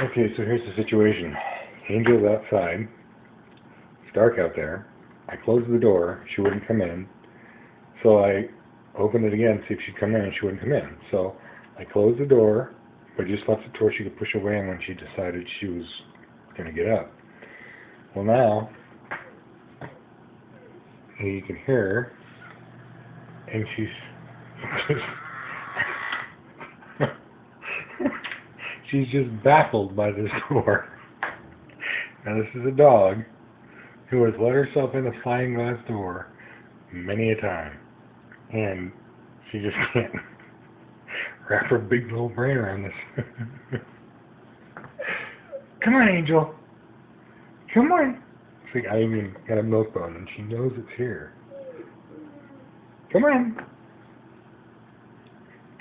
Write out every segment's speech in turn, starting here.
Okay, so here's the situation. Angel's outside. It's dark out there. I closed the door. She wouldn't come in. So I opened it again to see if she'd come in, and she wouldn't come in. So I closed the door, but just left it to where she could push away when she decided she was going to get up. Well, now, you can hear her, and she's she's just baffled by this door. Now, this is a dog who has let herself in a sliding glass door many a time, and she just can't wrap her big little brain around this. Come on, Angel. Come on. See, I even got a milk bone, and she knows it's here. Come on.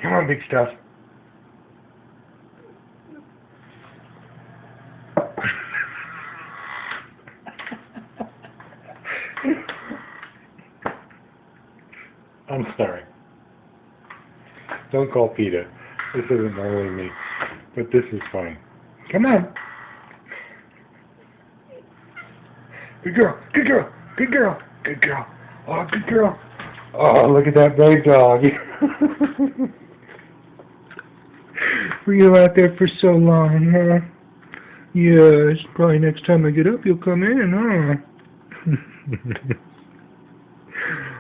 Come on, big stuff. I'm sorry. Don't call PETA. This isn't normally me, but this is funny. Come on. Good girl. Good girl. Good girl. Good girl. Oh, good girl. Oh, look at that brave dog. Were you out there for so long, huh? Yes. Probably next time I get up, you'll come in, huh?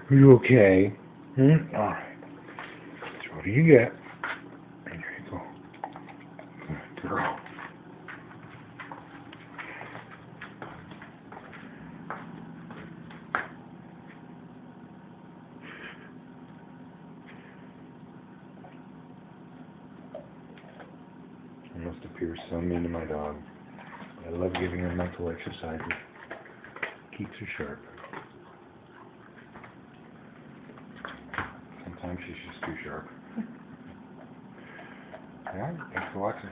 Are you okay? All right. So what do you get? There you go. Good girl. I must appear so mean to my dog. I love giving her mental exercises. Keeps her sharp. Sometimes she's just too sharp. Alright, thanks for watching.